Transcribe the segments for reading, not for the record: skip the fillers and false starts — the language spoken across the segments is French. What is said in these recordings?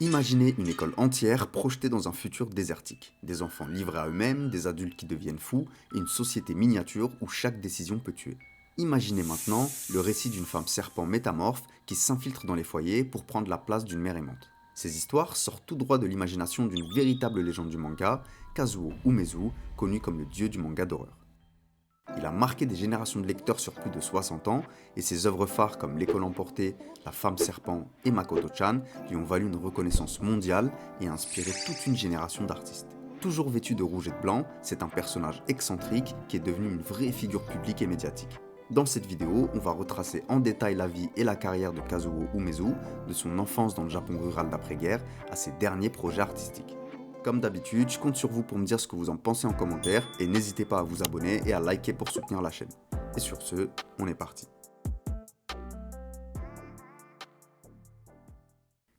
Imaginez une école entière projetée dans un futur désertique. Des enfants livrés à eux-mêmes, des adultes qui deviennent fous, et une société miniature où chaque décision peut tuer. Imaginez maintenant le récit d'une femme serpent métamorphe qui s'infiltre dans les foyers pour prendre la place d'une mère aimante. Ces histoires sortent tout droit de l'imagination d'une véritable légende du manga, Kazuo Umezu, connu comme le dieu du manga d'horreur. Il a marqué des générations de lecteurs sur plus de 60 ans, et ses œuvres phares comme L'école emportée, La femme serpent et Makoto-chan lui ont valu une reconnaissance mondiale et inspiré toute une génération d'artistes. Toujours vêtu de rouge et de blanc, c'est un personnage excentrique qui est devenu une vraie figure publique et médiatique. Dans cette vidéo, on va retracer en détail la vie et la carrière de Kazuo Umezu, de son enfance dans le Japon rural d'après-guerre à ses derniers projets artistiques. Comme d'habitude, je compte sur vous pour me dire ce que vous en pensez en commentaire et n'hésitez pas à vous abonner et à liker pour soutenir la chaîne. Et sur ce, on est parti.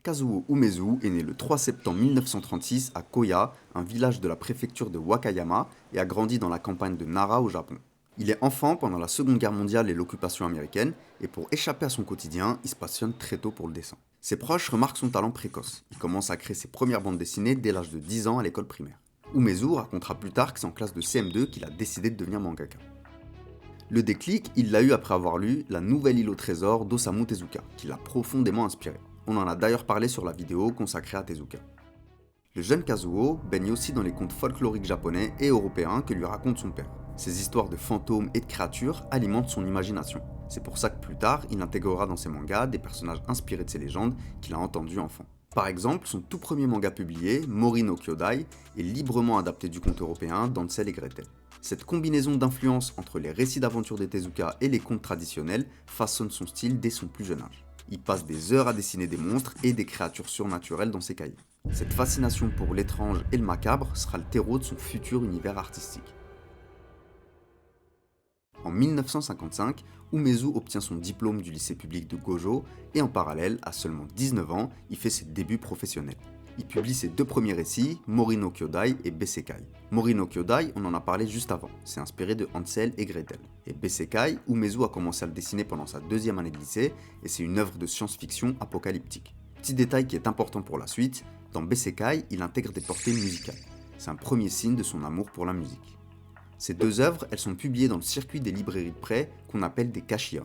Kazuo Umezu est né le 3 septembre 1936 à Koya, un village de la préfecture de Wakayama, et a grandi dans la campagne de Nara au Japon. Il est enfant pendant la Seconde Guerre mondiale et l'occupation américaine, et pour échapper à son quotidien, il se passionne très tôt pour le dessin. Ses proches remarquent son talent précoce. Il commence à créer ses premières bandes dessinées dès l'âge de 10 ans à l'école primaire. Umezu racontera plus tard que c'est en classe de CM2 qu'il a décidé de devenir mangaka. Le déclic, il l'a eu après avoir lu La Nouvelle Île au Trésor d'Osamu Tezuka, qui l'a profondément inspiré. On en a d'ailleurs parlé sur la vidéo consacrée à Tezuka. Le jeune Kazuo baigne aussi dans les contes folkloriques japonais et européens que lui raconte son père. Ces histoires de fantômes et de créatures alimentent son imagination. C'est pour ça que plus tard, il intégrera dans ses mangas des personnages inspirés de ces légendes qu'il a entendues enfant. Par exemple, son tout premier manga publié, Mori no Kyodai, est librement adapté du conte européen d'Hansel et Gretel. Cette combinaison d'influences entre les récits d'aventure des Tezuka et les contes traditionnels façonne son style dès son plus jeune âge. Il passe des heures à dessiner des monstres et des créatures surnaturelles dans ses cahiers. Cette fascination pour l'étrange et le macabre sera le terreau de son futur univers artistique. En 1955, Umezu obtient son diplôme du lycée public de Gojo et en parallèle, à seulement 19 ans, il fait ses débuts professionnels. Il publie ses deux premiers récits, Mori no Kyodai et Besekai. Mori no Kyodai, on en a parlé juste avant, c'est inspiré de Hansel et Gretel. Et Besekai, Umezu a commencé à le dessiner pendant sa deuxième année de lycée et c'est une œuvre de science-fiction apocalyptique. Petit détail qui est important pour la suite, dans Besekai, il intègre des portées musicales. C'est un premier signe de son amour pour la musique. Ces deux œuvres, elles sont publiées dans le circuit des librairies de prêt qu'on appelle des kashion.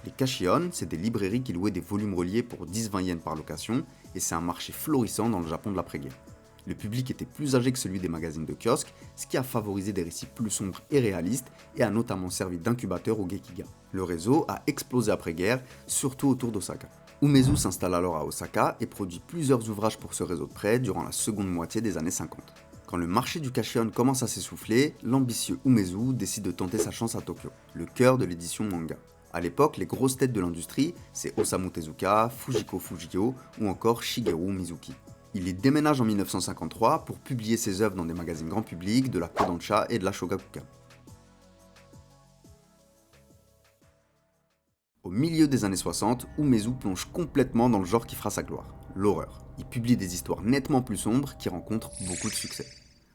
Les kashion, c'est des librairies qui louaient des volumes reliés pour 10-20 yens par location, et c'est un marché florissant dans le Japon de l'après-guerre. Le public était plus âgé que celui des magazines de kiosque, ce qui a favorisé des récits plus sombres et réalistes, et a notamment servi d'incubateur au Gekiga. Le réseau a explosé après-guerre, surtout autour d'Osaka. Umezu s'installe alors à Osaka et produit plusieurs ouvrages pour ce réseau de prêt durant la seconde moitié des années 50. Quand le marché du kashion commence à s'essouffler, l'ambitieux Umezu décide de tenter sa chance à Tokyo, le cœur de l'édition manga. A l'époque, les grosses têtes de l'industrie, c'est Osamu Tezuka, Fujiko Fujio ou encore Shigeru Mizuki. Il y déménage en 1953 pour publier ses œuvres dans des magazines grand public, de la Kodansha et de la Shogakukan. Au milieu des années 60, Umezu plonge complètement dans le genre qui fera sa gloire, l'horreur. Il publie des histoires nettement plus sombres qui rencontrent beaucoup de succès.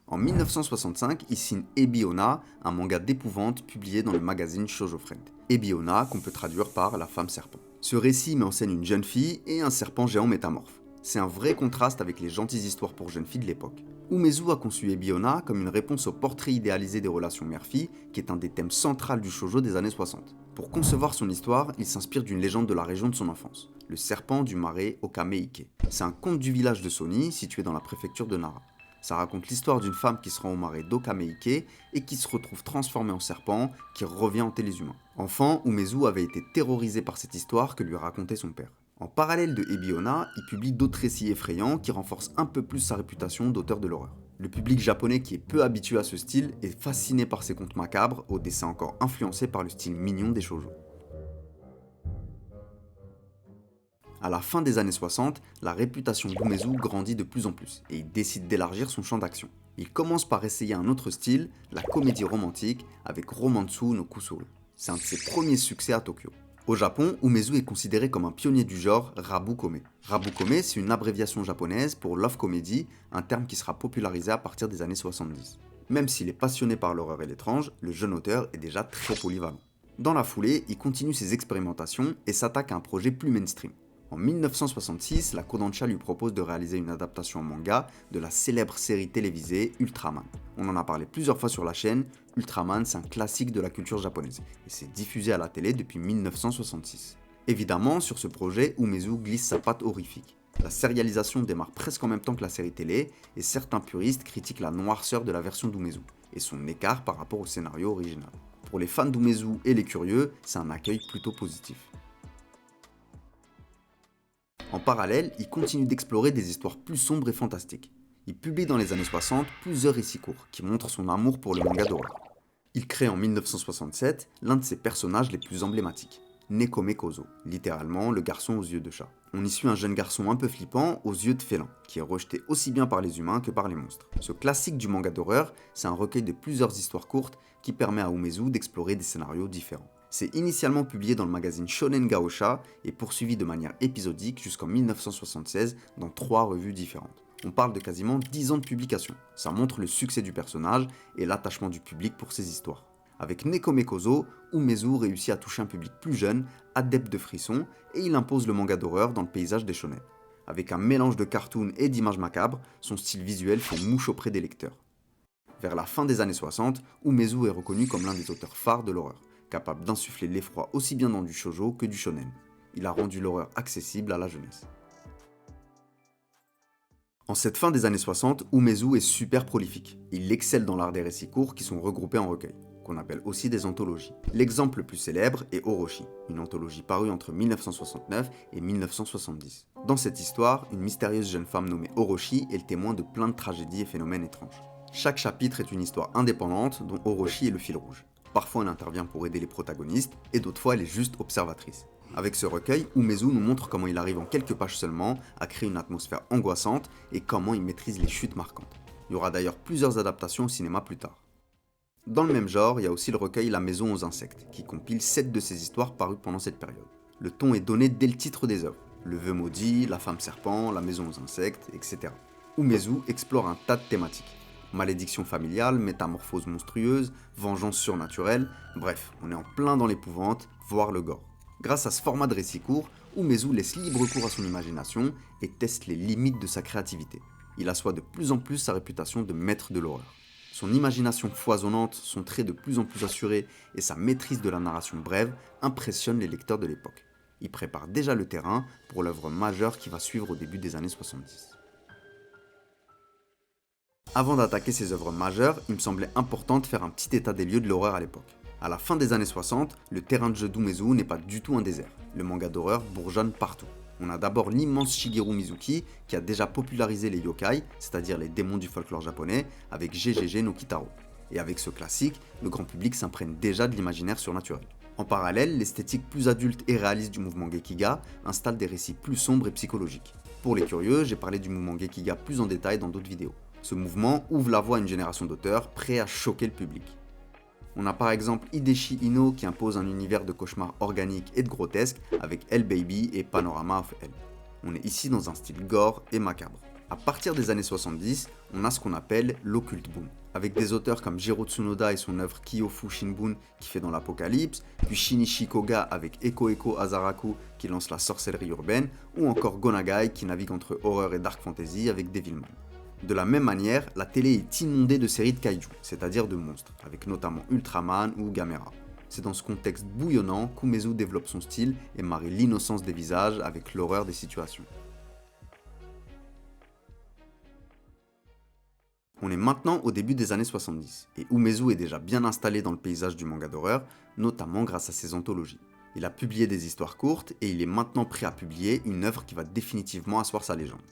En 1965, il signe Ebiona, un manga d'épouvante publié dans le magazine Shoujo Friend. Ebiona, qu'on peut traduire par La femme serpent. Ce récit met en scène une jeune fille et un serpent géant métamorphe. C'est un vrai contraste avec les gentilles histoires pour jeunes filles de l'époque. Umezu a conçu Ebiona comme une réponse au portrait idéalisé des relations mère-fille, qui est un des thèmes centraux du shoujo des années 60. Pour concevoir son histoire, il s'inspire d'une légende de la région de son enfance, le serpent du marais Okameike. C'est un conte du village de Soni, situé dans la préfecture de Nara. Ça raconte l'histoire d'une femme qui se rend au marais d'Okameike et qui se retrouve transformée en serpent, qui revient hanter les humains. Enfant, Umezu avait été terrorisé par cette histoire que lui racontait son père. En parallèle de Ebiona, il publie d'autres récits effrayants qui renforcent un peu plus sa réputation d'auteur de l'horreur. Le public japonais qui est peu habitué à ce style est fasciné par ses contes macabres, au dessin encore influencé par le style mignon des shoujo. À la fin des années 60, la réputation d'Umezu grandit de plus en plus, et il décide d'élargir son champ d'action. Il commence par essayer un autre style, la comédie romantique, avec Romansu no Kusuru. C'est un de ses premiers succès à Tokyo. Au Japon, Umezu est considéré comme un pionnier du genre Rabukome. Rabukome, c'est une abréviation japonaise pour love comedy, un terme qui sera popularisé à partir des années 70. Même s'il est passionné par l'horreur et l'étrange, le jeune auteur est déjà très polyvalent. Dans la foulée, il continue ses expérimentations et s'attaque à un projet plus mainstream. En 1966, la Kodansha lui propose de réaliser une adaptation en manga de la célèbre série télévisée Ultraman. On en a parlé plusieurs fois sur la chaîne, Ultraman c'est un classique de la culture japonaise et c'est diffusé à la télé depuis 1966. Évidemment, sur ce projet, Umezu glisse sa patte horrifique. La sérialisation démarre presque en même temps que la série télé et certains puristes critiquent la noirceur de la version d'Umezu et son écart par rapport au scénario original. Pour les fans d'Umezu et les curieux, c'est un accueil plutôt positif. En parallèle, il continue d'explorer des histoires plus sombres et fantastiques. Il publie dans les années 60 plusieurs récits courts qui montrent son amour pour le manga d'horreur. Il crée en 1967 l'un de ses personnages les plus emblématiques, Nekome Kozo, littéralement le garçon aux yeux de chat. On y suit un jeune garçon un peu flippant aux yeux de félin, qui est rejeté aussi bien par les humains que par les monstres. Ce classique du manga d'horreur, c'est un recueil de plusieurs histoires courtes qui permet à Umezu d'explorer des scénarios différents. C'est initialement publié dans le magazine Shonen Gaosha et poursuivi de manière épisodique jusqu'en 1976 dans 3 revues différentes. On parle de quasiment 10 ans de publication. Ça montre le succès du personnage et l'attachement du public pour ses histoires. Avec Nekome Kozo, Umezu réussit à toucher un public plus jeune, adepte de frissons, et il impose le manga d'horreur dans le paysage des shonen. Avec un mélange de cartoon et d'images macabres, son style visuel fait mouche auprès des lecteurs. Vers la fin des années 60, Umezu est reconnu comme l'un des auteurs phares de l'horreur, capable d'insuffler l'effroi aussi bien dans du shoujo que du shonen. Il a rendu l'horreur accessible à la jeunesse. En cette fin des années 60, Umezu est super prolifique. Il excelle dans l'art des récits courts qui sont regroupés en recueils, qu'on appelle aussi des anthologies. L'exemple le plus célèbre est Orochi, une anthologie parue entre 1969 et 1970. Dans cette histoire, une mystérieuse jeune femme nommée Orochi est le témoin de plein de tragédies et phénomènes étranges. Chaque chapitre est une histoire indépendante dont Orochi est le fil rouge. Parfois elle intervient pour aider les protagonistes, et d'autres fois elle est juste observatrice. Avec ce recueil, Umezu nous montre comment il arrive en quelques pages seulement à créer une atmosphère angoissante et comment il maîtrise les chutes marquantes. Il y aura d'ailleurs plusieurs adaptations au cinéma plus tard. Dans le même genre, il y a aussi le recueil La Maison aux Insectes, qui compile 7 de ces histoires parues pendant cette période. Le ton est donné dès le titre des œuvres. Le vœu maudit, la femme serpent, la maison aux insectes, etc. Umezu explore un tas de thématiques. Malédiction familiale, métamorphose monstrueuse, vengeance surnaturelle, bref, on est en plein dans l'épouvante, voire le gore. Grâce à ce format de récit court, Umezu laisse libre cours à son imagination et teste les limites de sa créativité. Il assoit de plus en plus sa réputation de maître de l'horreur. Son imagination foisonnante, son trait de plus en plus assuré et sa maîtrise de la narration brève impressionnent les lecteurs de l'époque. Il prépare déjà le terrain pour l'œuvre majeure qui va suivre au début des années 70. Avant d'attaquer ces œuvres majeures, il me semblait important de faire un petit état des lieux de l'horreur à l'époque. À la fin des années 60, le terrain de jeu d'Umezu n'est pas du tout un désert. Le manga d'horreur bourgeonne partout. On a d'abord l'immense Shigeru Mizuki qui a déjà popularisé les yokai, c'est-à-dire les démons du folklore japonais, avec GGG no Kitaro. Et avec ce classique, le grand public s'imprègne déjà de l'imaginaire surnaturel. En parallèle, l'esthétique plus adulte et réaliste du mouvement Gekiga installe des récits plus sombres et psychologiques. Pour les curieux, j'ai parlé du mouvement Gekiga plus en détail dans d'autres vidéos. Ce mouvement ouvre la voie à une génération d'auteurs prêts à choquer le public. On a par exemple Hideshi Inno qui impose un univers de cauchemar organique et de grotesque avec Hell Baby et Panorama of Hell. On est ici dans un style gore et macabre. À partir des années 70, on a ce qu'on appelle l'occulte boom, avec des auteurs comme Jiro Tsunoda et son œuvre Kyofu Shinbun qui fait dans l'apocalypse, puis Shinichi Koga avec Eko Eko Azaraku qui lance la sorcellerie urbaine, ou encore Gonagai qui navigue entre horreur et dark fantasy avec Devilman. De la même manière, la télé est inondée de séries de kaiju, c'est-à-dire de monstres, avec notamment Ultraman ou Gamera. C'est dans ce contexte bouillonnant qu'Umezu développe son style et marie l'innocence des visages avec l'horreur des situations. On est maintenant au début des années 70, et Umezu est déjà bien installé dans le paysage du manga d'horreur, notamment grâce à ses anthologies. Il a publié des histoires courtes, et il est maintenant prêt à publier une œuvre qui va définitivement asseoir sa légende.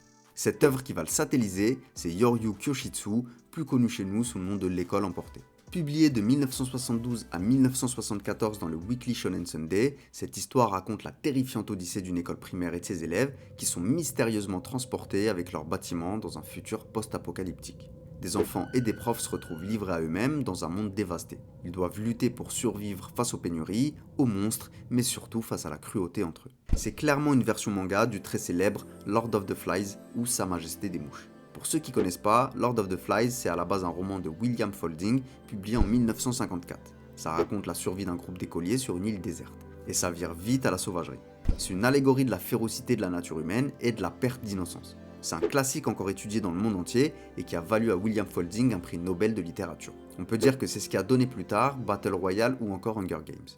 Cette œuvre qui va le satelliser, c'est Yoryu Kyoshitsu, plus connu chez nous sous le nom de L'école emportée. Publiée de 1972 à 1974 dans le Weekly Shonen Sunday, cette histoire raconte la terrifiante odyssée d'une école primaire et de ses élèves qui sont mystérieusement transportés avec leurs bâtiments dans un futur post-apocalyptique. Des enfants et des profs se retrouvent livrés à eux-mêmes dans un monde dévasté. Ils doivent lutter pour survivre face aux pénuries, aux monstres, mais surtout face à la cruauté entre eux. C'est clairement une version manga du très célèbre Lord of the Flies ou Sa Majesté des Mouches. Pour ceux qui connaissent pas, Lord of the Flies c'est à la base un roman de William Fielding publié en 1954. Ça raconte la survie d'un groupe d'écoliers sur une île déserte. Et ça vire vite à la sauvagerie. C'est une allégorie de la férocité de la nature humaine et de la perte d'innocence. C'est un classique encore étudié dans le monde entier et qui a valu à William Fielding un prix Nobel de littérature. On peut dire que c'est ce qui a donné plus tard Battle Royale ou encore Hunger Games.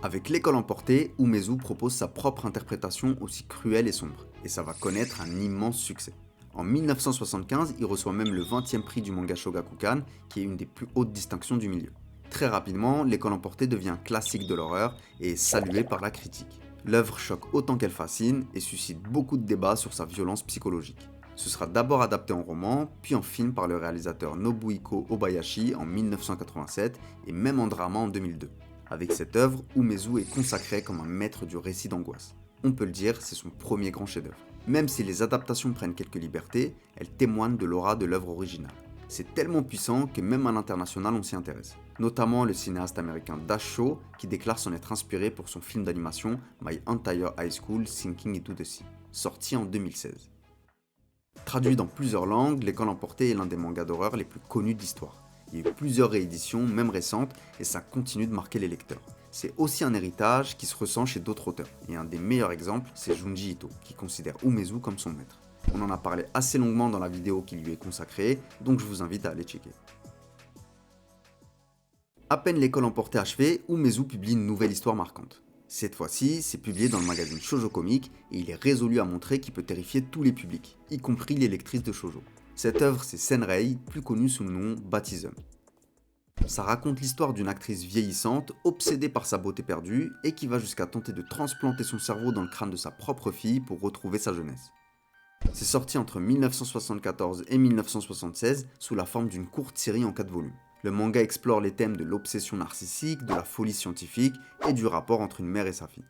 Avec L'école emportée, Umezu propose sa propre interprétation aussi cruelle et sombre, et ça va connaître un immense succès. En 1975, il reçoit même le 20e prix du manga Shogakukan, qui est une des plus hautes distinctions du milieu. Très rapidement, L'école emportée devient un classique de l'horreur et est salué par la critique. L'œuvre choque autant qu'elle fascine et suscite beaucoup de débats sur sa violence psychologique. Ce sera d'abord adapté en roman, puis en film par le réalisateur Nobuhiko Obayashi en 1987 et même en drama en 2002. Avec cette œuvre, Umezu est consacré comme un maître du récit d'angoisse. On peut le dire, c'est son premier grand chef-d'œuvre. Même si les adaptations prennent quelques libertés, elles témoignent de l'aura de l'œuvre originale. C'est tellement puissant que même à l'international on s'y intéresse. Notamment le cinéaste américain Dash Shaw qui déclare s'en être inspiré pour son film d'animation My Entire High School Sinking into the Sea, sorti en 2016. Traduit dans plusieurs langues, L'école emportée est l'un des mangas d'horreur les plus connus de l'histoire. Il y a eu plusieurs rééditions, même récentes, et ça continue de marquer les lecteurs. C'est aussi un héritage qui se ressent chez d'autres auteurs, et un des meilleurs exemples, c'est Junji Ito, qui considère Umezu comme son maître. On en a parlé assez longuement dans la vidéo qui lui est consacrée, donc je vous invite à aller checker. À peine L'école emportée achevée, Umezu publie une nouvelle histoire marquante. Cette fois-ci, c'est publié dans le magazine Shoujo Comic, et il est résolu à montrer qu'il peut terrifier tous les publics, y compris les lectrices de shoujo. Cette œuvre, c'est Senrei, plus connue sous le nom Baptism. Ça raconte l'histoire d'une actrice vieillissante, obsédée par sa beauté perdue, et qui va jusqu'à tenter de transplanter son cerveau dans le crâne de sa propre fille pour retrouver sa jeunesse. C'est sorti entre 1974 et 1976 sous la forme d'une courte série en 4 volumes. Le manga explore les thèmes de l'obsession narcissique, de la folie scientifique et du rapport entre une mère et sa fille.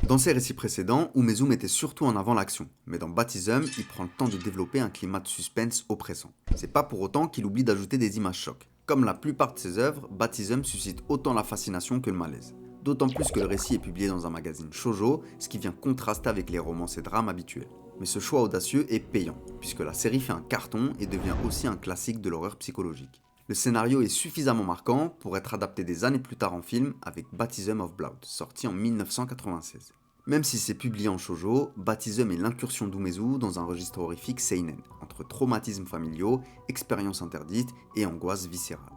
Dans ses récits précédents, Umezu mettait surtout en avant l'action, mais dans Baptism, il prend le temps de développer un climat de suspense oppressant. C'est pas pour autant qu'il oublie d'ajouter des images chocs. Comme la plupart de ses œuvres, Baptism suscite autant la fascination que le malaise. D'autant plus que le récit est publié dans un magazine shoujo, ce qui vient contraster avec les romances et drames habituels. Mais ce choix audacieux est payant, puisque la série fait un carton et devient aussi un classique de l'horreur psychologique. Le scénario est suffisamment marquant pour être adapté des années plus tard en film avec Baptism of Blood, sorti en 1996. Même si c'est publié en shoujo, Baptism est l'incursion d'Umezu dans un registre horrifique seinen, entre traumatismes familiaux, expériences interdites et angoisse viscérale.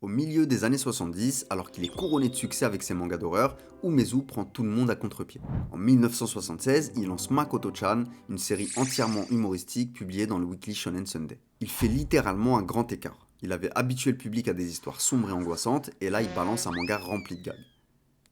Au milieu des années 70, alors qu'il est couronné de succès avec ses mangas d'horreur, Umezu prend tout le monde à contre-pied. En 1976, il lance Makoto-chan, une série entièrement humoristique publiée dans le Weekly Shonen Sunday. Il fait littéralement un grand écart. Il avait habitué le public à des histoires sombres et angoissantes, et là il balance un manga rempli de gags.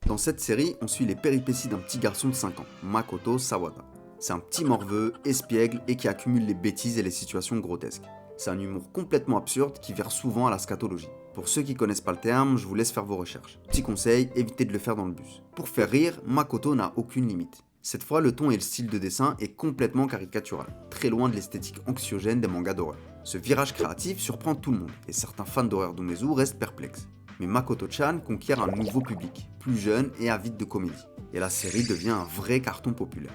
Dans cette série, on suit les péripéties d'un petit garçon de 5 ans, Makoto Sawada. C'est un petit morveux, espiègle et qui accumule les bêtises et les situations grotesques. C'est un humour complètement absurde qui vire souvent à la scatologie. Pour ceux qui connaissent pas le terme, je vous laisse faire vos recherches. Petit conseil, évitez de le faire dans le bus. Pour faire rire, Makoto n'a aucune limite. Cette fois, le ton et le style de dessin est complètement caricatural, très loin de l'esthétique anxiogène des mangas d'horreur. Ce virage créatif surprend tout le monde, et certains fans d'horreur d'Umezu restent perplexes. Mais Makoto-chan conquiert un nouveau public, plus jeune et avide de comédie. Et la série devient un vrai carton populaire.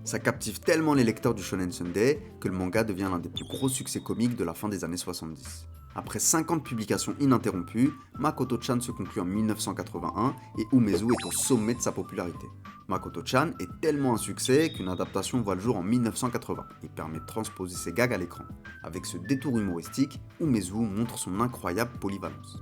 Ça captive tellement les lecteurs du Shonen Sunday que le manga devient l'un des plus gros succès comiques de la fin des années 70. Après 50 publications ininterrompues, Makoto-chan se conclut en 1981 et Umezu est au sommet de sa popularité. Makoto-chan est tellement un succès qu'une adaptation voit le jour en 1980 et permet de transposer ses gags à l'écran. Avec ce détour humoristique, Umezu montre son incroyable polyvalence.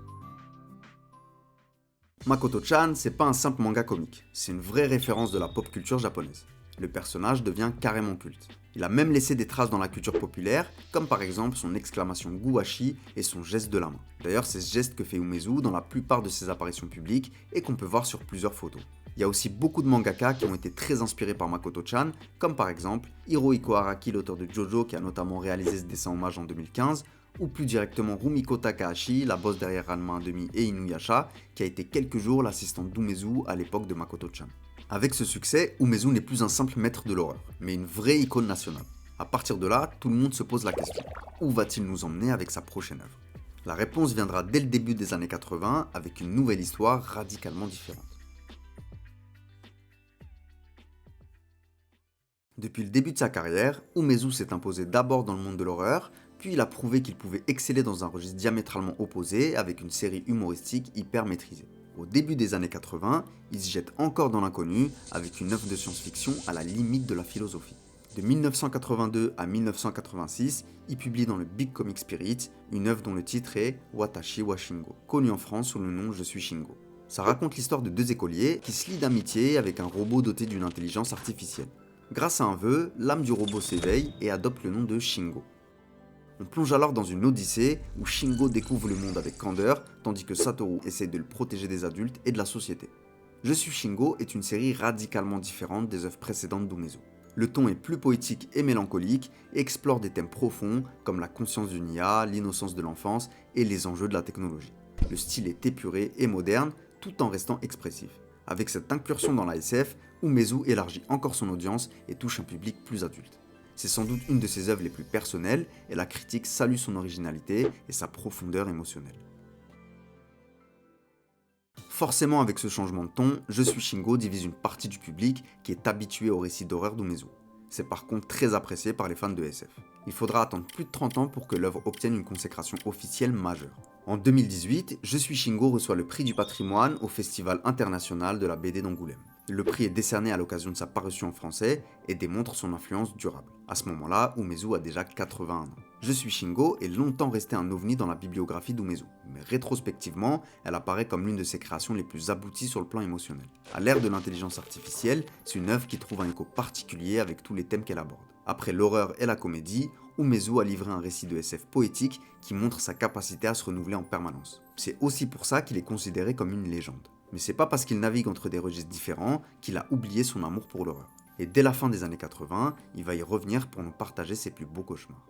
Makoto-chan, c'est pas un simple manga comique, c'est une vraie référence de la pop culture japonaise. Le personnage devient carrément culte. Il a même laissé des traces dans la culture populaire, comme par exemple son exclamation gouache et son geste de la main. D'ailleurs, c'est ce geste que fait Umezu dans la plupart de ses apparitions publiques et qu'on peut voir sur plusieurs photos. Il y a aussi beaucoup de mangaka qui ont été très inspirés par Makoto-chan, comme par exemple Hirohiko Araki, l'auteur de Jojo, qui a notamment réalisé ce dessin hommage en 2015, ou plus directement Rumiko Takahashi, la boss derrière Ranma 1/2 et Inuyasha, qui a été quelques jours l'assistante d'Umezu à l'époque de Makoto-chan. Avec ce succès, Umezu n'est plus un simple maître de l'horreur, mais une vraie icône nationale. A partir de là, tout le monde se pose la question, où va-t-il nous emmener avec sa prochaine œuvre? La réponse viendra dès le début des années 80 avec une nouvelle histoire radicalement différente. Depuis le début de sa carrière, Umezu s'est imposé d'abord dans le monde de l'horreur, puis il a prouvé qu'il pouvait exceller dans un registre diamétralement opposé avec une série humoristique hyper maîtrisée. Au début des années 80, il se jette encore dans l'inconnu avec une œuvre de science-fiction à la limite de la philosophie. De 1982 à 1986, il publie dans le Big Comic Spirit une œuvre dont le titre est Watashi wa Shingo, connue en France sous le nom Je suis Shingo. Ça raconte l'histoire de deux écoliers qui se lient d'amitié avec un robot doté d'une intelligence artificielle. Grâce à un vœu, l'âme du robot s'éveille et adopte le nom de Shingo. On plonge alors dans une odyssée où Shingo découvre le monde avec candeur, tandis que Satoru essaye de le protéger des adultes et de la société. Je suis Shingo est une série radicalement différente des œuvres précédentes d'Umezu. Le ton est plus poétique et mélancolique et explore des thèmes profonds comme la conscience d'une IA, l'innocence de l'enfance et les enjeux de la technologie. Le style est épuré et moderne tout en restant expressif. Avec cette incursion dans la SF, Umezu élargit encore son audience et touche un public plus adulte. C'est sans doute une de ses œuvres les plus personnelles et la critique salue son originalité et sa profondeur émotionnelle. Forcément, avec ce changement de ton, Je suis Shingo divise une partie du public qui est habitué aux récits d'horreur d'Umezu. C'est par contre très apprécié par les fans de SF. Il faudra attendre plus de 30 ans pour que l'œuvre obtienne une consécration officielle majeure. En 2018, Je suis Shingo reçoit le prix du patrimoine au Festival international de la BD d'Angoulême. Le prix est décerné à l'occasion de sa parution en français et démontre son influence durable. À ce moment-là, Umezu a déjà 81 ans. Je suis Shingo est longtemps resté un ovni dans la bibliographie d'Umezu, mais rétrospectivement, elle apparaît comme l'une de ses créations les plus abouties sur le plan émotionnel. À l'ère de l'intelligence artificielle, c'est une œuvre qui trouve un écho particulier avec tous les thèmes qu'elle aborde. Après l'horreur et la comédie, Umezu a livré un récit de SF poétique qui montre sa capacité à se renouveler en permanence. C'est aussi pour ça qu'il est considéré comme une légende. Mais c'est pas parce qu'il navigue entre des registres différents qu'il a oublié son amour pour l'horreur. Et dès la fin des années 80, il va y revenir pour nous partager ses plus beaux cauchemars.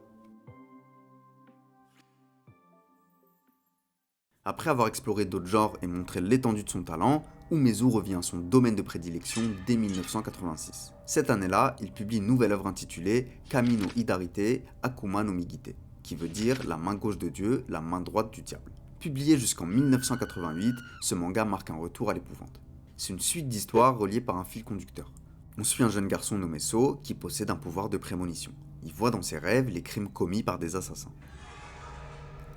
Après avoir exploré d'autres genres et montré l'étendue de son talent, Umezu revient à son domaine de prédilection dès 1986. Cette année-là, il publie une nouvelle œuvre intitulée Kami no Hidarite Akuma no Migite, qui veut dire la main gauche de Dieu, la main droite du diable. Publié jusqu'en 1988, ce manga marque un retour à l'épouvante. C'est une suite d'histoires reliées par un fil conducteur. On suit un jeune garçon nommé So qui possède un pouvoir de prémonition. Il voit dans ses rêves les crimes commis par des assassins.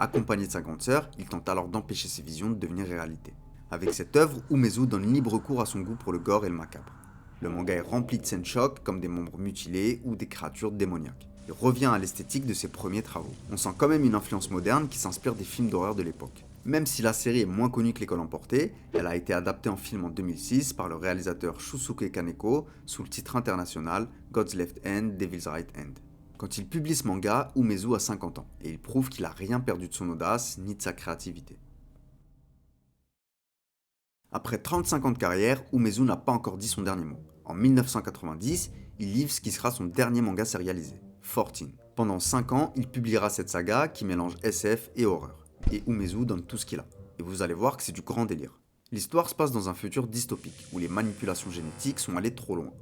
Accompagné de sa grande sœur, il tente alors d'empêcher ses visions de devenir réalité. Avec cette œuvre, Umezu donne libre cours à son goût pour le gore et le macabre. Le manga est rempli de scènes chocs comme des membres mutilés ou des créatures démoniaques. Il revient à l'esthétique de ses premiers travaux. On sent quand même une influence moderne qui s'inspire des films d'horreur de l'époque. Même si la série est moins connue que L'École emportée, elle a été adaptée en film en 2006 par le réalisateur Shusuke Kaneko sous le titre international God's Left Hand, Devil's Right Hand. Quand il publie ce manga, Umezu a 50 ans, et il prouve qu'il n'a rien perdu de son audace ni de sa créativité. Après 35 ans de carrière, Umezu n'a pas encore dit son dernier mot. En 1990, il livre ce qui sera son dernier manga sérialisé, 14. Pendant 5 ans, il publiera cette saga qui mélange SF et horreur. Et Umezu donne tout ce qu'il a. Et vous allez voir que c'est du grand délire. L'histoire se passe dans un futur dystopique, où les manipulations génétiques sont allées trop loin.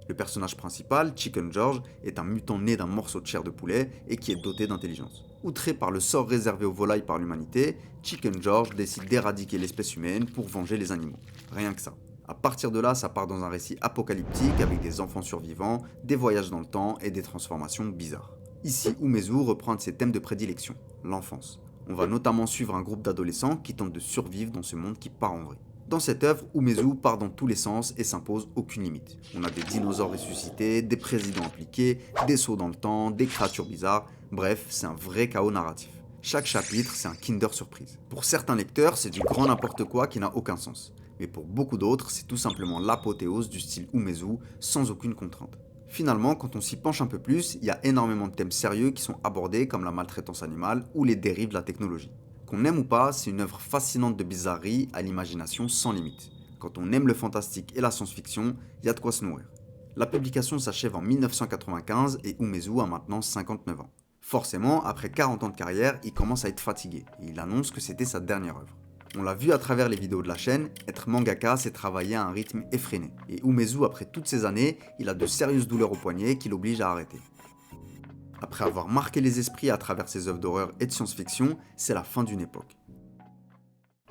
Le personnage principal, Chicken George, est un mutant né d'un morceau de chair de poulet et qui est doté d'intelligence. Outré par le sort réservé aux volailles par l'humanité, Chicken George décide d'éradiquer l'espèce humaine pour venger les animaux. Rien que ça. À partir de là, ça part dans un récit apocalyptique avec des enfants survivants, des voyages dans le temps et des transformations bizarres. Ici, Umezu reprend un de ses thèmes de prédilection, l'enfance. On va notamment suivre un groupe d'adolescents qui tentent de survivre dans ce monde qui part en vrille. Dans cette œuvre, Umezu part dans tous les sens et s'impose aucune limite. On a des dinosaures ressuscités, des présidents impliqués, des sauts dans le temps, des créatures bizarres, bref, c'est un vrai chaos narratif. Chaque chapitre, c'est un Kinder Surprise. Pour certains lecteurs, c'est du grand n'importe quoi qui n'a aucun sens. Mais pour beaucoup d'autres, c'est tout simplement l'apothéose du style Umezu, sans aucune contrainte. Finalement, quand on s'y penche un peu plus, il y a énormément de thèmes sérieux qui sont abordés comme la maltraitance animale ou les dérives de la technologie. Qu'on aime ou pas, c'est une œuvre fascinante de bizarrerie à l'imagination sans limite. Quand on aime le fantastique et la science-fiction, il y a de quoi se nourrir. La publication s'achève en 1995 et Umezu a maintenant 59 ans. Forcément, après 40 ans de carrière, il commence à être fatigué et il annonce que c'était sa dernière œuvre. On l'a vu à travers les vidéos de la chaîne, être mangaka c'est travailler à un rythme effréné. Et Umezu, après toutes ces années, il a de sérieuses douleurs au poignet qui l'obligent à arrêter. Après avoir marqué les esprits à travers ses œuvres d'horreur et de science-fiction, c'est la fin d'une époque.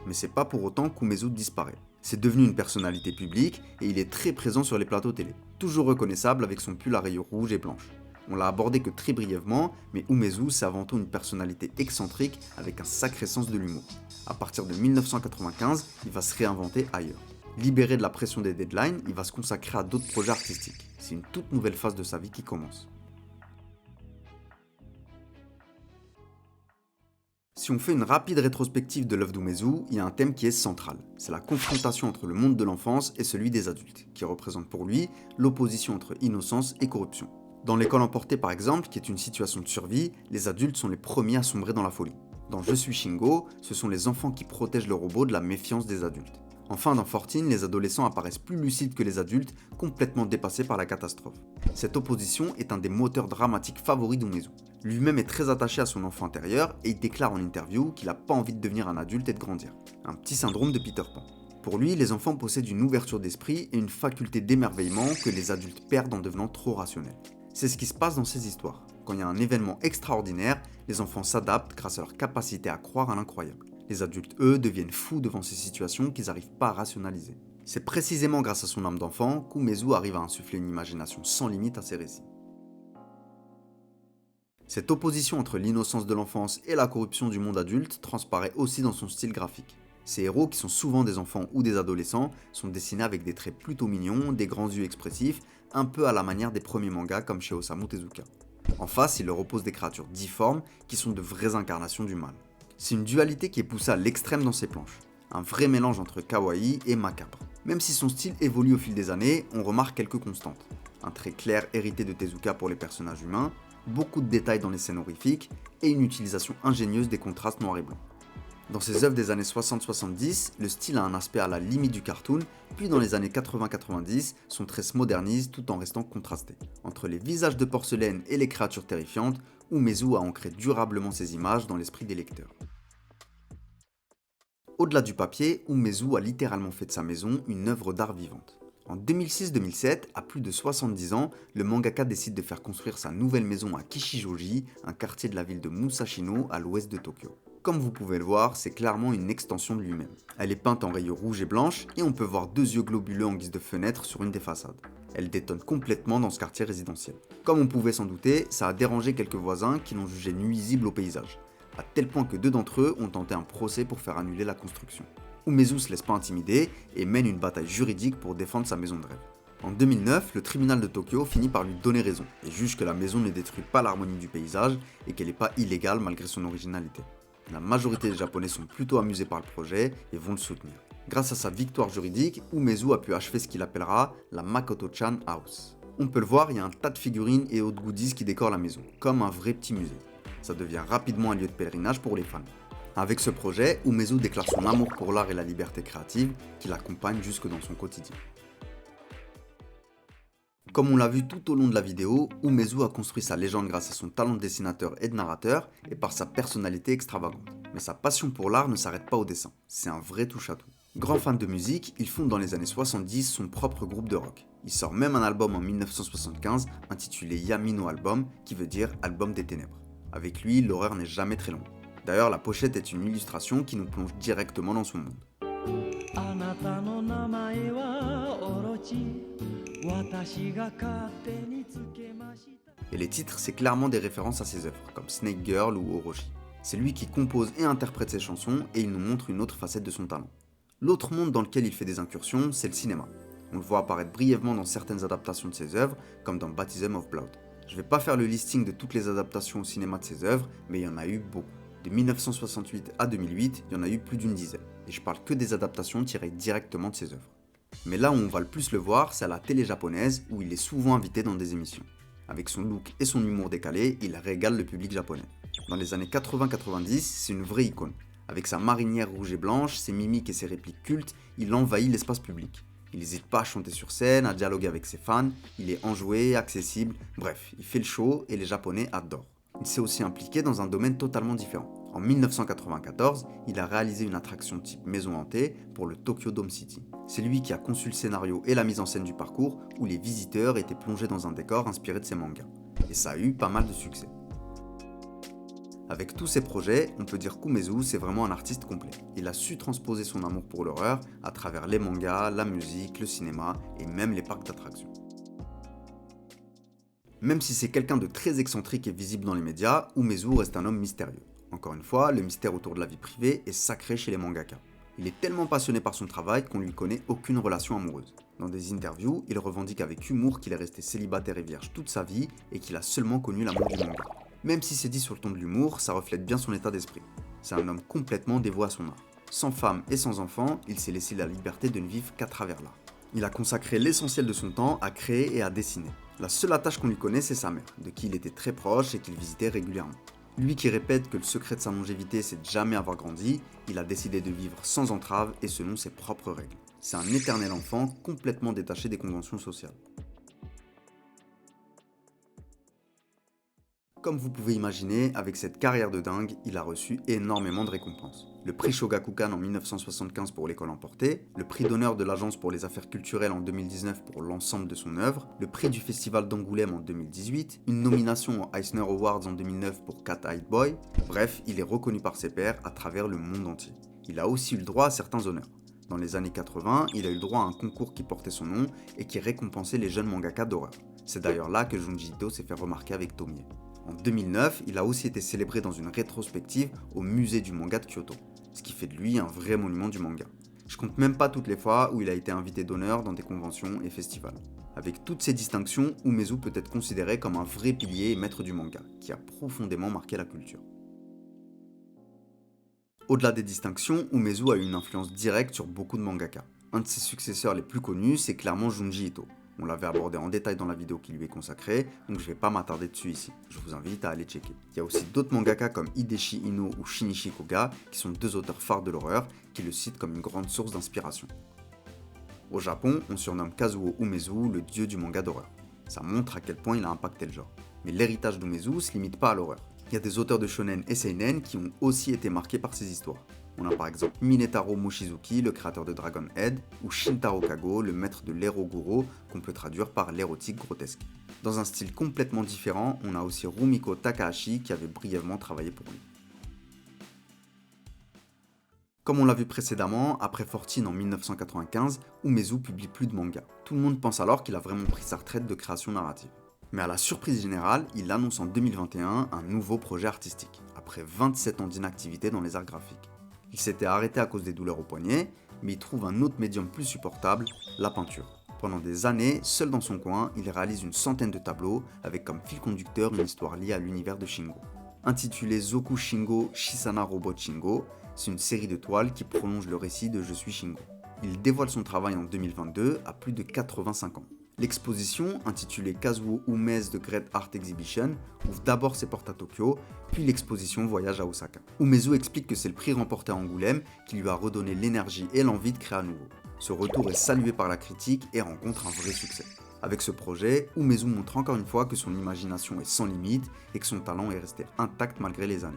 Mais c'est pas pour autant qu'Umezu disparaît. C'est devenu une personnalité publique et il est très présent sur les plateaux télé, toujours reconnaissable avec son pull à rayures rouges et blanches. On l'a abordé que très brièvement, mais Umezu c'est avant tout une personnalité excentrique avec un sacré sens de l'humour. À partir de 1995, il va se réinventer ailleurs. Libéré de la pression des deadlines, il va se consacrer à d'autres projets artistiques. C'est une toute nouvelle phase de sa vie qui commence. Si on fait une rapide rétrospective de l'œuvre d'Umezu, il y a un thème qui est central. C'est la confrontation entre le monde de l'enfance et celui des adultes, qui représente pour lui l'opposition entre innocence et corruption. Dans L'école emportée par exemple, qui est une situation de survie, les adultes sont les premiers à sombrer dans la folie. Dans Je suis Shingo, ce sont les enfants qui protègent le robot de la méfiance des adultes. Enfin, dans 14, les adolescents apparaissent plus lucides que les adultes, complètement dépassés par la catastrophe. Cette opposition est un des moteurs dramatiques favoris d'Umezu. Lui-même est très attaché à son enfant intérieur et il déclare en interview qu'il n'a pas envie de devenir un adulte et de grandir. Un petit syndrome de Peter Pan. Pour lui, les enfants possèdent une ouverture d'esprit et une faculté d'émerveillement que les adultes perdent en devenant trop rationnels. C'est ce qui se passe dans ces histoires. Quand il y a un événement extraordinaire, les enfants s'adaptent grâce à leur capacité à croire à l'incroyable. Les adultes, eux, deviennent fous devant ces situations qu'ils n'arrivent pas à rationaliser. C'est précisément grâce à son âme d'enfant qu'Umezu arrive à insuffler une imagination sans limite à ses récits. Cette opposition entre l'innocence de l'enfance et la corruption du monde adulte transparaît aussi dans son style graphique. Ces héros, qui sont souvent des enfants ou des adolescents, sont dessinés avec des traits plutôt mignons, des grands yeux expressifs, un peu à la manière des premiers mangas comme chez Osamu Tezuka. En face, il leur oppose des créatures difformes qui sont de vraies incarnations du mal. C'est une dualité qui est poussée à l'extrême dans ses planches, un vrai mélange entre kawaii et macabre. Même si son style évolue au fil des années, on remarque quelques constantes. Un trait clair hérité de Tezuka pour les personnages humains, beaucoup de détails dans les scènes horrifiques, et une utilisation ingénieuse des contrastes noir et blanc. Dans ses œuvres des années 60-70, le style a un aspect à la limite du cartoon, puis dans les années 80-90, son trait se modernise tout en restant contrasté. Entre les visages de porcelaine et les créatures terrifiantes, Umezu a ancré durablement ces images dans l'esprit des lecteurs. Au-delà du papier, Umezu a littéralement fait de sa maison une œuvre d'art vivante. En 2006-2007, à plus de 70 ans, le mangaka décide de faire construire sa nouvelle maison à Kishijoji, un quartier de la ville de Musashino à l'ouest de Tokyo. Comme vous pouvez le voir, c'est clairement une extension de lui-même. Elle est peinte en rayures rouges et blanches et on peut voir deux yeux globuleux en guise de fenêtre sur une des façades. Elle détonne complètement dans ce quartier résidentiel. Comme on pouvait s'en douter, ça a dérangé quelques voisins qui l'ont jugé nuisible au paysage, à tel point que deux d'entre eux ont tenté un procès pour faire annuler la construction. Umezu se laisse pas intimider et mène une bataille juridique pour défendre sa maison de rêve. En 2009, le tribunal de Tokyo finit par lui donner raison et juge que la maison ne détruit pas l'harmonie du paysage et qu'elle n'est pas illégale malgré son originalité. La majorité des Japonais sont plutôt amusés par le projet et vont le soutenir. Grâce à sa victoire juridique, Umezu a pu achever ce qu'il appellera la Makoto-chan House. On peut le voir, il y a un tas de figurines et autres goodies qui décorent la maison, comme un vrai petit musée. Ça devient rapidement un lieu de pèlerinage pour les fans. Avec ce projet, Umezu déclare son amour pour l'art et la liberté créative qui l'accompagne jusque dans son quotidien. Comme on l'a vu tout au long de la vidéo, Umezu a construit sa légende grâce à son talent de dessinateur et de narrateur et par sa personnalité extravagante. Mais sa passion pour l'art ne s'arrête pas au dessin, c'est un vrai touche-à-tout. Grand fan de musique, il fonde dans les années 70 son propre groupe de rock. Il sort même un album en 1975 intitulé Yamino Album, qui veut dire Album des ténèbres. Avec lui, l'horreur n'est jamais très longue. D'ailleurs, la pochette est une illustration qui nous plonge directement dans son monde. Et les titres, c'est clairement des références à ses œuvres, comme Snake Girl ou Orochi. C'est lui qui compose et interprète ses chansons et il nous montre une autre facette de son talent. L'autre monde dans lequel il fait des incursions, c'est le cinéma. On le voit apparaître brièvement dans certaines adaptations de ses œuvres, comme dans Baptism of Blood. Je vais pas faire le listing de toutes les adaptations au cinéma de ses œuvres, mais il y en a eu beaucoup. De 1968 à 2008, il y en a eu plus d'une dizaine. Et je parle que des adaptations tirées directement de ses œuvres. Mais là où on va le plus le voir, c'est à la télé japonaise, où il est souvent invité dans des émissions. Avec son look et son humour décalé, il régale le public japonais. Dans les années 80-90, c'est une vraie icône. Avec sa marinière rouge et blanche, ses mimiques et ses répliques cultes, il envahit l'espace public. Il n'hésite pas à chanter sur scène, à dialoguer avec ses fans, il est enjoué, accessible, bref, il fait le show et les Japonais adorent. Il s'est aussi impliqué dans un domaine totalement différent. En 1994, il a réalisé une attraction type maison hantée pour le Tokyo Dome City. C'est lui qui a conçu le scénario et la mise en scène du parcours où les visiteurs étaient plongés dans un décor inspiré de ses mangas. Et ça a eu pas mal de succès. Avec tous ces projets, on peut dire qu'Umezu c'est vraiment un artiste complet. Il a su transposer son amour pour l'horreur à travers les mangas, la musique, le cinéma et même les parcs d'attractions. Même si c'est quelqu'un de très excentrique et visible dans les médias, Umezu reste un homme mystérieux. Encore une fois, le mystère autour de la vie privée est sacré chez les mangaka. Il est tellement passionné par son travail qu'on lui connaît aucune relation amoureuse. Dans des interviews, il revendique avec humour qu'il est resté célibataire et vierge toute sa vie et qu'il a seulement connu l'amour du manga. Même si c'est dit sur le ton de l'humour, ça reflète bien son état d'esprit. C'est un homme complètement dévoué à son art. Sans femme et sans enfant, il s'est laissé la liberté de ne vivre qu'à travers l'art. Il a consacré l'essentiel de son temps à créer et à dessiner. La seule attache qu'on lui connaît, c'est sa mère, de qui il était très proche et qu'il visitait régulièrement. Lui qui répète que le secret de sa longévité, c'est de jamais avoir grandi, il a décidé de vivre sans entrave et selon ses propres règles. C'est un éternel enfant complètement détaché des conventions sociales. Comme vous pouvez imaginer, avec cette carrière de dingue, il a reçu énormément de récompenses. Le prix Shogakukan en 1975 pour l'école emportée, le prix d'honneur de l'Agence pour les affaires culturelles en 2019 pour l'ensemble de son œuvre, le prix du Festival d'Angoulême en 2018, une nomination aux Eisner Awards en 2009 pour Cat Eye Boy. Bref, il est reconnu par ses pairs à travers le monde entier. Il a aussi eu le droit à certains honneurs. Dans les années 80, il a eu le droit à un concours qui portait son nom et qui récompensait les jeunes mangaka d'horreur. C'est d'ailleurs là que Junji Ito s'est fait remarquer avec Tomie. En 2009, il a aussi été célébré dans une rétrospective au musée du manga de Kyoto, ce qui fait de lui un vrai monument du manga. Je compte même pas toutes les fois où il a été invité d'honneur dans des conventions et festivals. Avec toutes ces distinctions, Umezu peut être considéré comme un vrai pilier et maître du manga, qui a profondément marqué la culture. Au-delà des distinctions, Umezu a eu une influence directe sur beaucoup de mangaka. Un de ses successeurs les plus connus, c'est clairement Junji Ito. On l'avait abordé en détail dans la vidéo qui lui est consacrée, donc je ne vais pas m'attarder dessus ici. Je vous invite à aller checker. Il y a aussi d'autres mangaka comme Hideshi Ino ou Shinichi Koga, qui sont deux auteurs phares de l'horreur, qui le citent comme une grande source d'inspiration. Au Japon, on surnomme Kazuo Umezu le dieu du manga d'horreur. Ça montre à quel point il a impacté le genre. Mais l'héritage d'Umezu ne se limite pas à l'horreur. Il y a des auteurs de shonen et seinen qui ont aussi été marqués par ces histoires. On a par exemple Minetaro Mochizuki, le créateur de Dragon Head, ou Shintaro Kago, le maître de l'eroguro, qu'on peut traduire par l'érotique grotesque. Dans un style complètement différent, on a aussi Rumiko Takahashi qui avait brièvement travaillé pour lui. Comme on l'a vu précédemment, après Fortune en 1995, Umezu publie plus de manga. Tout le monde pense alors qu'il a vraiment pris sa retraite de création narrative. Mais à la surprise générale, il annonce en 2021 un nouveau projet artistique, après 27 ans d'inactivité dans les arts graphiques. Il s'était arrêté à cause des douleurs au poignet, mais il trouve un autre médium plus supportable, la peinture. Pendant des années, seul dans son coin, il réalise une centaine de tableaux avec comme fil conducteur une histoire liée à l'univers de Shingo. Intitulée Zoku Shingo Shisana Robot Shingo, c'est une série de toiles qui prolonge le récit de Je suis Shingo. Il dévoile son travail en 2022 à plus de 85 ans. L'exposition, intitulée Kazuo Ume's The Great Art Exhibition, ouvre d'abord ses portes à Tokyo, puis l'exposition voyage à Osaka. Umezu explique que c'est le prix remporté à Angoulême qui lui a redonné l'énergie et l'envie de créer à nouveau. Ce retour est salué par la critique et rencontre un vrai succès. Avec ce projet, Umezu montre encore une fois que son imagination est sans limite et que son talent est resté intact malgré les années.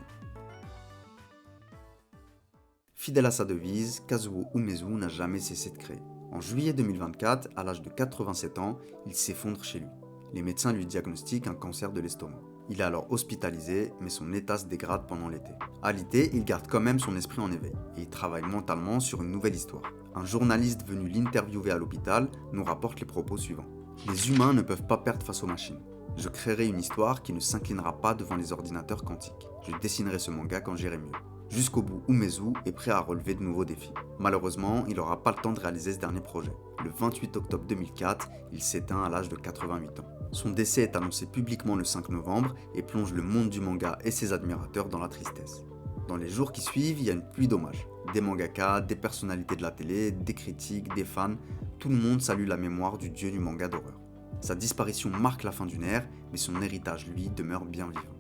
Fidèle à sa devise, Kazuo Umezu n'a jamais cessé de créer. En juillet 2024, à l'âge de 87 ans, il s'effondre chez lui. Les médecins lui diagnostiquent un cancer de l'estomac. Il est alors hospitalisé, mais son état se dégrade pendant l'été. Alité, il garde quand même son esprit en éveil, et il travaille mentalement sur une nouvelle histoire. Un journaliste venu l'interviewer à l'hôpital nous rapporte les propos suivants. Les humains ne peuvent pas perdre face aux machines. Je créerai une histoire qui ne s'inclinera pas devant les ordinateurs quantiques. Je dessinerai ce manga quand j'irai mieux. Jusqu'au bout, Umezu est prêt à relever de nouveaux défis. Malheureusement, il n'aura pas le temps de réaliser ce dernier projet. Le 28 octobre 2004, il s'éteint à l'âge de 88 ans. Son décès est annoncé publiquement le 5 novembre et plonge le monde du manga et ses admirateurs dans la tristesse. Dans les jours qui suivent, il y a une pluie d'hommages. Des mangakas, des personnalités de la télé, des critiques, des fans, tout le monde salue la mémoire du dieu du manga d'horreur. Sa disparition marque la fin d'une ère, mais son héritage, lui, demeure bien vivant.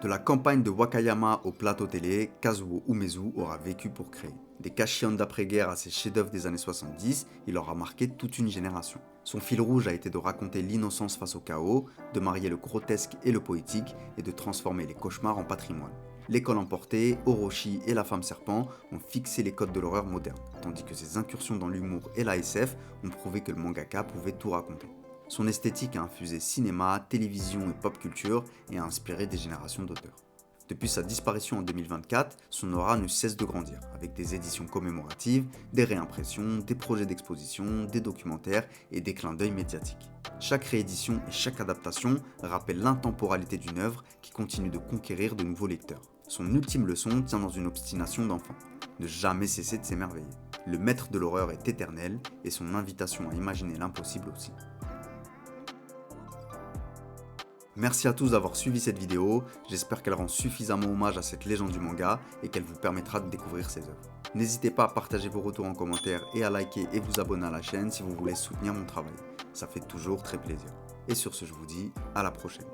De la campagne de Wakayama au plateau télé, Kazuo Umezu aura vécu pour créer. Des Kashion d'après-guerre à ses chefs-d'œuvre des années 70, il aura marqué toute une génération. Son fil rouge a été de raconter l'innocence face au chaos, de marier le grotesque et le poétique, et de transformer les cauchemars en patrimoine. L'école emportée, Orochi et la femme serpent ont fixé les codes de l'horreur moderne, tandis que ses incursions dans l'humour et la SF ont prouvé que le mangaka pouvait tout raconter. Son esthétique a infusé cinéma, télévision et pop culture et a inspiré des générations d'auteurs. Depuis sa disparition en 2024, son aura ne cesse de grandir, avec des éditions commémoratives, des réimpressions, des projets d'exposition, des documentaires et des clins d'œil médiatiques. Chaque réédition et chaque adaptation rappelle l'intemporalité d'une œuvre qui continue de conquérir de nouveaux lecteurs. Son ultime leçon tient dans une obstination d'enfant, ne jamais cesser de s'émerveiller. Le maître de l'horreur est éternel et son invitation à imaginer l'impossible aussi. Merci à tous d'avoir suivi cette vidéo, j'espère qu'elle rend suffisamment hommage à cette légende du manga et qu'elle vous permettra de découvrir ses œuvres. N'hésitez pas à partager vos retours en commentaire et à liker et vous abonner à la chaîne si vous voulez soutenir mon travail, ça fait toujours très plaisir. Et sur ce je vous dis à la prochaine.